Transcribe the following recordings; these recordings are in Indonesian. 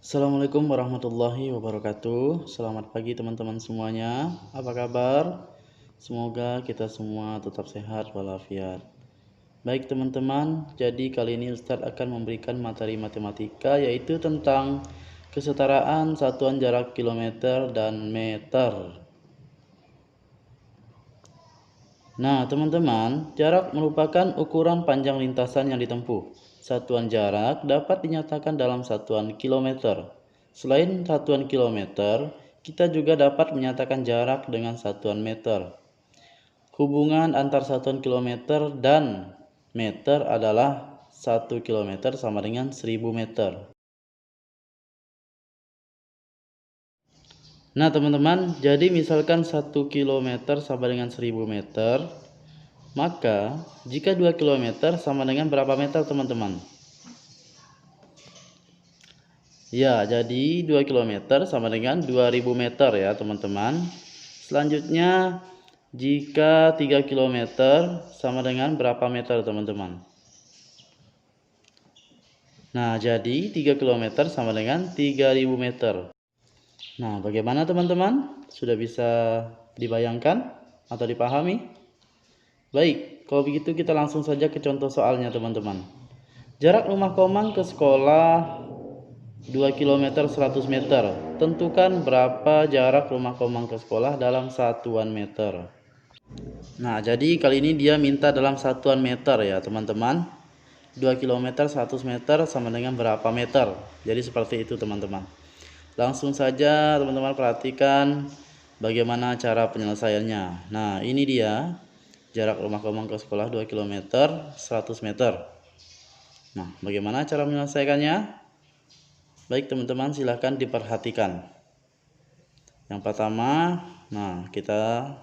Assalamualaikum warahmatullahi wabarakatuh. Selamat pagi teman-teman semuanya. Apa kabar? Semoga kita semua tetap sehat walafiat. Baik teman-teman, jadi kali ini Ustadz akan memberikan materi matematika yaitu tentang kesetaraan satuan jarak kilometer dan meter. Nah, teman-teman, jarak merupakan ukuran panjang lintasan yang ditempuh. Satuan jarak dapat dinyatakan dalam satuan kilometer. Selain satuan kilometer, kita juga dapat menyatakan jarak dengan satuan meter. Hubungan antar satuan kilometer dan meter adalah 1 kilometer sama dengan 1000 meter. Nah, teman-teman, jadi misalkan 1 kilometer sama dengan 1000 meter, maka jika 2 kilometer sama dengan berapa meter, teman-teman? Ya, jadi 2 kilometer sama dengan 2000 meter ya, teman-teman. Selanjutnya, jika 3 kilometer sama dengan berapa meter, teman-teman? Nah, jadi 3 kilometer sama dengan 3000 meter. Nah, bagaimana teman-teman? Sudah bisa dibayangkan atau dipahami? Baik, kalau begitu kita langsung saja ke contoh soalnya, teman-teman. Jarak rumah Komang ke sekolah 2 km 100 meter. Tentukan berapa jarak rumah Komang ke sekolah dalam satuan meter. Nah, jadi kali ini dia minta dalam satuan meter ya, teman-teman. 2 km 100 meter sama dengan berapa meter? Jadi seperti itu, teman-teman. Langsung saja teman-teman perhatikan bagaimana cara penyelesaiannya. Nah, ini dia jarak rumah Komang ke sekolah 2 km 100 meter. Nah, bagaimana cara menyelesaikannya? Baik teman-teman, silahkan diperhatikan. Yang pertama, nah kita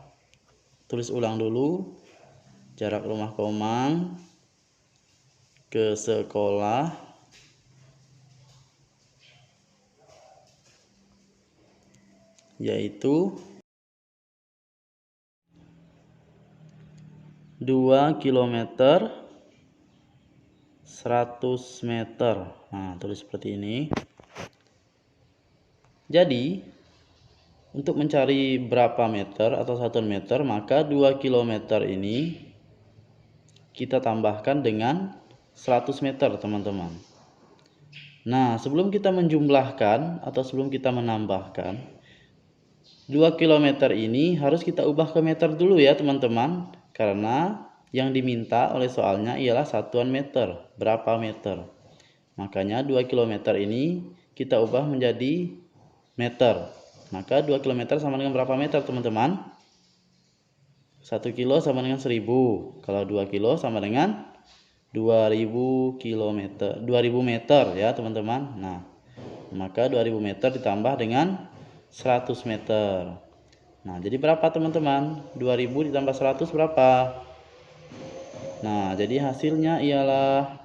tulis ulang dulu jarak rumah Komang ke sekolah yaitu 2 km 100 meter. Nah, tulis seperti ini. Jadi, untuk mencari berapa meter atau satuan meter, maka 2 km ini kita tambahkan dengan 100 meter, teman-teman. Nah, sebelum kita menjumlahkan atau sebelum kita menambahkan 2 km ini harus kita ubah ke meter dulu ya, teman-teman. Karena yang diminta oleh soalnya ialah satuan meter, berapa meter. Makanya 2 km ini kita ubah menjadi meter. Maka 2 km sama dengan berapa meter, teman-teman? 1 kilo sama dengan 1000. Kalau 2 kilo sama dengan 2000 km, 2000 meter ya, teman-teman. Nah, maka 2000 meter ditambah dengan 100 meter. Nah, jadi berapa, teman-teman? 2000 ditambah 100 berapa? Nah, jadi hasilnya ialah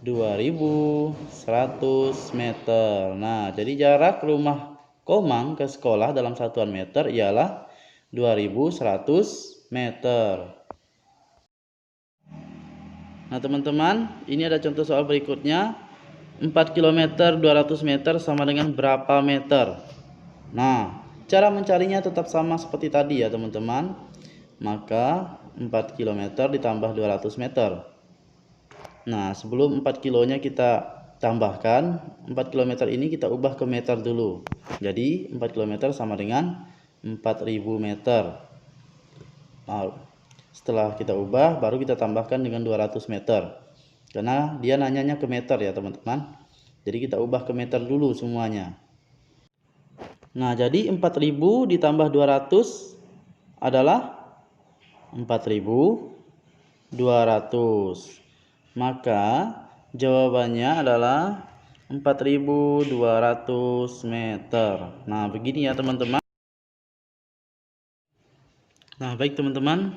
2100 meter. Nah, jadi jarak rumah Komang ke sekolah dalam satuan meter ialah 2100 meter. Nah, teman-teman, ini ada contoh soal berikutnya. 4 km 200 meter sama dengan berapa meter? Nah, cara mencarinya tetap sama seperti tadi ya, teman-teman. Maka 4 km ditambah 200 meter. Nah, sebelum 4 kilonya kita tambahkan, 4 km ini kita ubah ke meter dulu. Jadi 4 km sama dengan 4000 meter. Nah, setelah kita ubah baru kita tambahkan dengan 200 meter. Karena dia nanyanya ke meter ya, teman-teman. Jadi kita ubah ke meter dulu semuanya. Nah, jadi 4000 ditambah 200 adalah 4200. Maka jawabannya adalah 4200 meter. Nah, begini ya, teman-teman. Nah, baik teman-teman.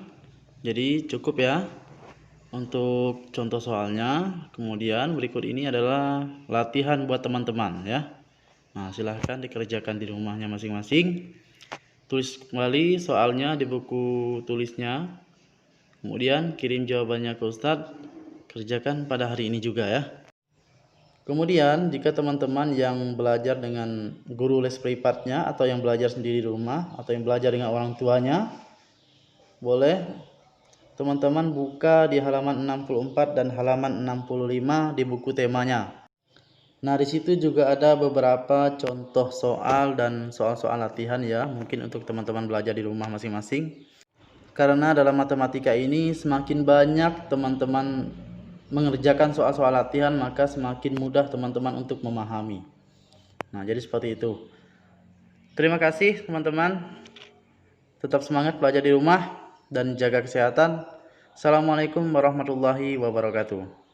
Jadi cukup ya untuk contoh soalnya. Kemudian berikut ini adalah latihan buat teman-teman ya. Nah, silahkan dikerjakan di rumahnya masing-masing. Tulis kembali soalnya di buku tulisnya. Kemudian kirim jawabannya ke Ustadz. kerjakan pada hari ini juga ya. Kemudian jika teman-teman yang belajar dengan guru les privatnya atau yang belajar sendiri di rumah atau yang belajar dengan orang tuanya, boleh teman-teman buka di halaman 64 dan halaman 65 di buku temanya. Nah, di situ juga ada beberapa contoh soal dan soal-soal latihan ya, mungkin untuk teman-teman belajar di rumah masing-masing. Karena dalam matematika ini semakin banyak teman-teman mengerjakan soal-soal latihan, maka semakin mudah teman-teman untuk memahami. Nah, jadi seperti itu. Terima kasih teman-teman. Tetap semangat belajar di rumah dan jaga kesehatan. Assalamualaikum warahmatullahi wabarakatuh.